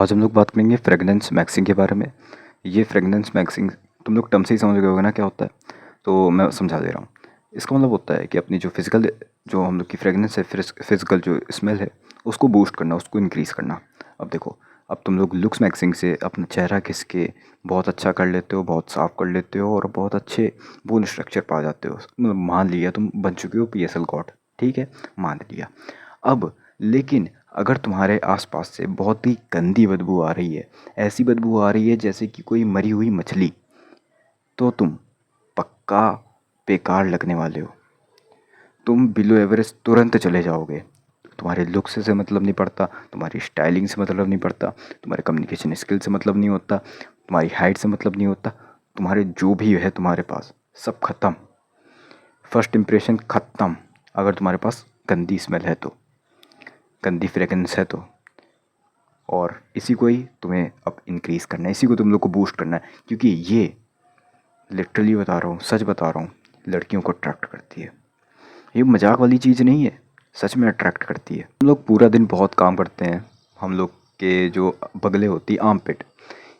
आज हम लोग बात करेंगे फ्रेगनेंस मैक्सिंग के बारे में। ये फ्रेगनेंस मैक्सिंग तुम लोग टर्म से ही समझ गए होगे ना क्या होता है। तो मैं समझा दे रहा हूँ। इसका मतलब होता है कि अपनी जो फिज़िकल जो हम लोग की फ्रेगनेंस है, फिज़िकल जो स्मेल है उसको बूस्ट करना, उसको इंक्रीज़ करना। अब देखो, अब तुम लोग लुक्स मैक्सिंग से अपना चेहरा घिस के बहुत अच्छा कर लेते हो, बहुत साफ़ कर लेते हो और बहुत अच्छे बोन स्ट्रक्चर पा जाते हो। मतलब मान लिया तुम बन चुके हो PSL गॉड, ठीक है, मान लिया। अब लेकिन अगर तुम्हारे आसपास से बहुत ही गंदी बदबू आ रही है, ऐसी बदबू आ रही है जैसे कि कोई मरी हुई मछली, तो तुम पक्का बेकार लगने वाले हो। तुम बिलो एवरेज तुरंत चले जाओगे। तुम्हारे लुक्स से मतलब नहीं पड़ता, तुम्हारी स्टाइलिंग से मतलब नहीं पड़ता, तुम्हारे कम्युनिकेशन स्किल से मतलब नहीं होता, तुम्हारी हाइट से मतलब नहीं होता, तुम्हारे जो भी है तुम्हारे पास सब खत्म। फर्स्ट इम्प्रेशन खत्म। अगर तुम्हारे पास गंदी स्मेल है तो, गंदी फ्रेगरेंस है तो। और इसी को ही तुम्हें अब इंक्रीज़ करना है, इसी को तुम लोग को बूस्ट करना है, क्योंकि ये लिटरली बता रहा हूँ, सच बता रहा हूँ, लड़कियों को अट्रैक्ट करती है। ये मजाक वाली चीज़ नहीं है, सच में अट्रैक्ट करती है। हम लोग पूरा दिन बहुत काम करते हैं, हम लोग के जो बगले होती है आर्मपिट,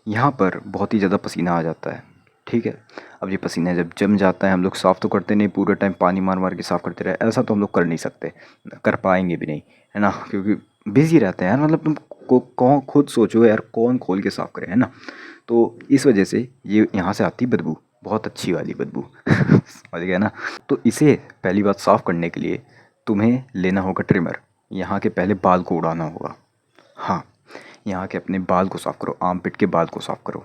यहाँ पर बहुत ही ज़्यादा पसीना आ जाता है, ठीक है। अब ये पसीना जब जम जाता है, हम लोग साफ़ तो करते नहीं, पूरे टाइम पानी मार मार के साफ़ करते रहे, ऐसा तो हम लोग कर नहीं सकते, कर पाएंगे भी नहीं, है ना, क्योंकि बिज़ी रहते हैं यार। मतलब तुम को कौन खुद सोचो यार, कौन खोल के साफ़ करे, है ना। तो इस वजह से ये यहाँ से आती बदबू, बहुत अच्छी वाली बदबू समझ गया ना। तो इसे पहली बात साफ़ करने के लिए तुम्हें लेना होगा ट्रिमर। यहाँ के पहले बाल को उड़ाना होगा। हाँ, यहाँ के अपने बाल को साफ़ करो, आर्मपिट के बाल को साफ़ करो,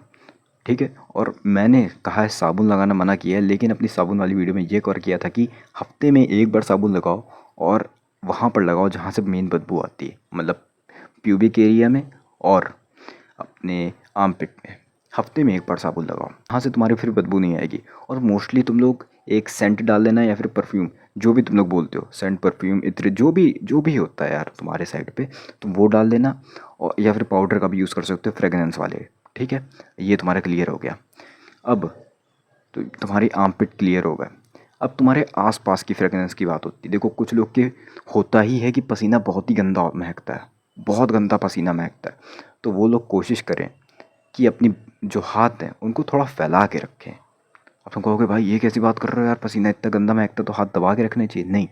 ठीक है। और मैंने कहा है साबुन लगाना मना किया है, लेकिन अपनी साबुन वाली वीडियो में ये कवर किया था कि हफ्ते में एक बार साबुन लगाओ, और वहाँ पर लगाओ जहाँ से मेन बदबू आती है, मतलब प्यूबिक एरिया में और अपने आर्मपिट में। हफ्ते में एक बार साबुन लगाओ, वहाँ से तुम्हारी फिर बदबू नहीं आएगी। और मोस्टली तुम लोग एक सेंट डाल लेना, या फिर परफ्यूम, जो भी तुम लोग बोलते हो, सेंट, परफ्यूम, इत्र, जो भी होता है यार तुम्हारे साइड पे, तुम वो डाल लेना। और या फिर पाउडर का भी यूज़ कर सकते हो, फ्रेगनेंस वाले, ठीक है। ये तुम्हारा क्लियर हो गया। अब तो तुम्हारी आर्मपिट क्लियर हो गए। अब तुम्हारे आसपास की फ्रेगनेंस की बात होती है। देखो, कुछ लोग के होता ही है कि पसीना बहुत ही गंदा महकता है, बहुत गंदा पसीना महकता है। तो वो लोग कोशिश करें कि अपनी जो हाथ हैं उनको थोड़ा फैला के रखें। अब तुम कहोगे भाई ये कैसी बात कर रहे हो यार, पसीना इतना गंदा महकता तो हाथ दबा के रखने चाहिए। नहीं,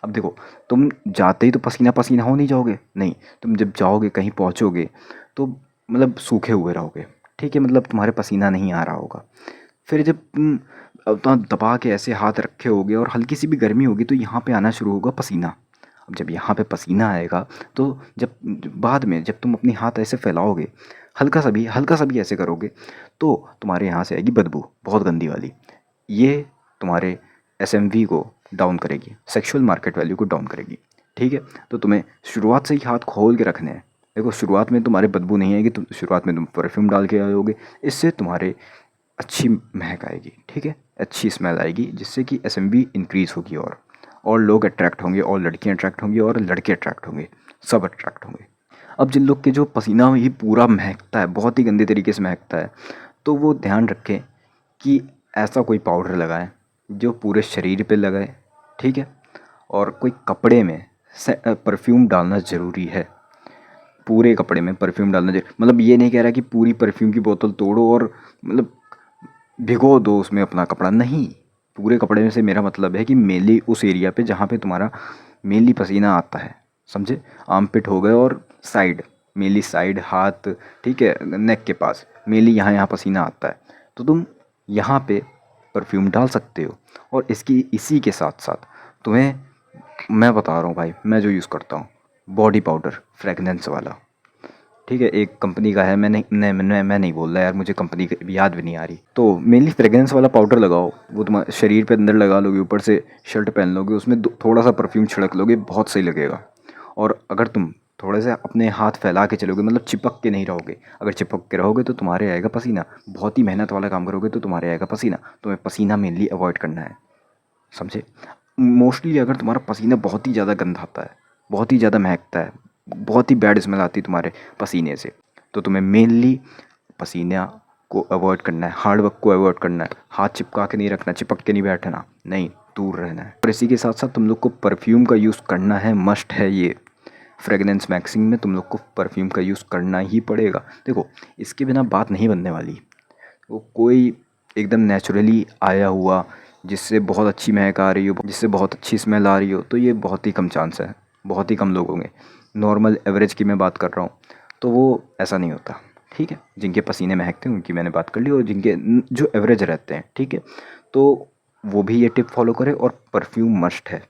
अब देखो, तुम जाते ही तो पसीना पसीना हो नहीं जाओगे, नहीं। तुम जब जाओगे कहीं पहुँचोगे तो मतलब सूखे हुए रहोगे, ठीक है, मतलब तुम्हारे पसीना नहीं आ रहा होगा। फिर जब तुम अपना दबा के ऐसे हाथ रखे होगे और हल्की सी भी गर्मी होगी तो यहाँ पे आना शुरू होगा पसीना। अब जब यहाँ पे पसीना आएगा तो जब बाद में जब तुम अपनी हाथ ऐसे फैलाओगे, हल्का सा भी ऐसे करोगे, तो तुम्हारे यहाँ से आएगी बदबू, बहुत गंदी वाली। ये तुम्हारे SMV को डाउन करेगी, सेक्सुअल मार्केट वैल्यू को डाउन करेगी, ठीक है। तो तुम्हें शुरुआत से ही हाथ खोल के रखने हैं। देखो, शुरुआत में तुम्हारे बदबू नहीं आएगी, तुम शुरुआत में तुम परफ्यूम डाल के आओगे, इससे तुम्हारे अच्छी महक आएगी, ठीक है, अच्छी स्मेल आएगी, जिससे कि SMV इंक्रीज़ होगी, और लोग अट्रैक्ट होंगे, और लड़कियां अट्रैक्ट होंगी, और लड़के अट्रैक्ट होंगे, सब अट्रैक्ट होंगे। अब जिन लोग के जो पसीना ही पूरा महकता है, बहुत ही गंदे तरीके से महकता है, तो वो ध्यान रखें कि ऐसा कोई पाउडर लगाएं जो पूरे शरीर पे लगाए, ठीक है। और कोई कपड़े में परफ्यूम डालना ज़रूरी है। पूरे कपड़े में परफ्यूम डालना चाहिए, मतलब ये नहीं कह रहा कि पूरी परफ्यूम की बोतल तोड़ो और मतलब भिगो दो उसमें अपना कपड़ा, नहीं। पूरे कपड़े में से मेरा मतलब है कि मेनली उस एरिया पे जहाँ पे तुम्हारा मेनली पसीना आता है, समझे। आर्मपिट हो गए और साइड, मेनली साइड, हाथ, ठीक है, नेक के पास मेनली यहाँ यहाँ पसीना आता है, तो तुम यहाँ पे परफ्यूम डाल सकते हो। और इसी के साथ साथ तुम्हें मैं बता रहा हूँ भाई, मैं जो यूज़ करता हूँ बॉडी पाउडर फ्रेगनेंस वाला, ठीक है, एक कंपनी का है। मैं नहीं बोल रहा यार, मुझे कंपनी याद भी नहीं आ रही। तो मेनली फ्रेगरेंस वाला पाउडर लगाओ, वो तुम्हारे शरीर पे अंदर लगा लोगे, ऊपर से शर्ट पहन लोगे, उसमें थोड़ा सा परफ्यूम छिड़क लोगे, बहुत सही लगेगा। और अगर तुम थोड़े से अपने हाथ फैला के चलोगे, मतलब चिपक के नहीं रहोगे, अगर चिपक के रहोगे तो तुम्हारे आएगा पसीना, बहुत ही मेहनत वाला काम करोगे तो तुम्हारे आएगा पसीना। तुम्हें पसीना मेनली अवॉइड करना है, समझे। मोस्टली अगर तुम्हारा पसीना बहुत ही ज़्यादा गंदा आता है, बहुत ही ज़्यादा महकता है, बहुत ही बैड स्मेल आती है तुम्हारे पसीने से, तो तुम्हें मेनली पसीना को अवॉइड करना है, हार्ड वर्क को अवॉइड करना है, हाथ चिपका के नहीं रखना, चिपक के नहीं बैठना, नहीं, दूर रहना है। और इसी के साथ साथ तुम लोग को परफ्यूम का यूज़ करना है, मस्ट है ये। फ्रेगनेंस मैक्सिंग में तुम लोग को परफ्यूम का यूज़ करना ही पड़ेगा। देखो, इसके बिना बात नहीं बनने वाली। वो कोई एकदम नेचुरली आया हुआ जिससे बहुत अच्छी महक आ रही हो, जिससे बहुत अच्छी स्मेल आ रही हो, तो ये बहुत ही कम चांस है, बहुत ही कम लोग होंगे। नॉर्मल एवरेज की मैं बात कर रहा हूँ, तो वो ऐसा नहीं होता। ठीक है, जिनके पसीने महकते हैं उनकी मैंने बात कर ली, और जिनके जो एवरेज रहते हैं, ठीक है, तो वो भी ये टिप फॉलो करें। और परफ्यूम मस्ट है,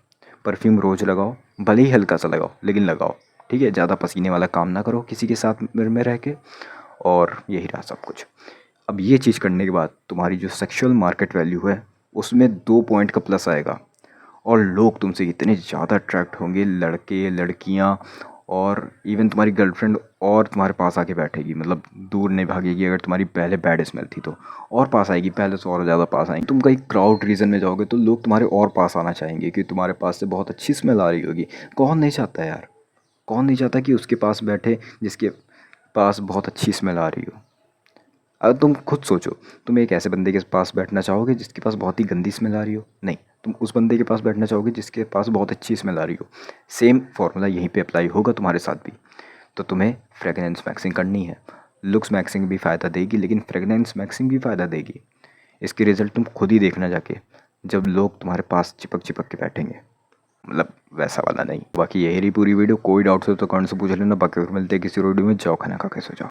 परफ्यूम रोज़ लगाओ, भले ही हल्का सा लगाओ लेकिन लगाओ। ठीक है, ज़्यादा पसीने वाला काम ना करो किसी के साथ में रह के। और यही रहा सब कुछ। अब ये चीज़ करने के बाद तुम्हारी जो सेक्सुअल मार्केट वैल्यू है उसमें 2 पॉइंट का प्लस आएगा, और लोग तुमसे इतने ज़्यादा अट्रैक्ट होंगे, लड़के लड़कियाँ, और इवन तुम्हारी गर्लफ्रेंड और तुम्हारे पास आके बैठेगी, मतलब दूर नहीं भागेगी। अगर तुम्हारी पहले बैड स्मेल थी तो और पास आएगी, पहले से और ज़्यादा पास आएगी। तुम कहीं क्राउड रीजन में जाओगे तो लोग तुम्हारे और पास आना चाहेंगे, क्योंकि तुम्हारे पास से बहुत अच्छी स्मेल आ रही होगी। कौन नहीं चाहता यार, कौन नहीं चाहता कि उसके पास बैठे जिसके पास बहुत अच्छी स्मेल आ रही हो। अब तुम खुद सोचो, तुम एक ऐसे बंदे के पास बैठना चाहोगे जिसके पास बहुत ही गंदी स्मेल आ रही हो? नहीं, तुम उस बंदे के पास बैठना चाहोगे जिसके पास बहुत अच्छी स्मेल आ रही हो। सेम फॉर्मूला यहीं पे अप्लाई होगा तुम्हारे साथ भी। तो तुम्हें फ्रेगनेंस मैक्सिंग करनी है। लुक्स मैक्सिंग भी फ़ायदा देगी, लेकिन फ्रेगनेंस मैक्सिंग भी फ़ायदा देगी। इसके रिज़ल्ट तुम खुद ही देखना जाके, जब लोग तुम्हारे पास चिपक चिपक के बैठेंगे, मतलब वैसा वाला नहीं। बाकी यही रही पूरी वीडियो। कोई डाउट्स हो तो कमेंट से पूछ लेना। बाकी फिर मिलते हैं किसी वीडियो में। जाओ खाना खा के सो जाओ।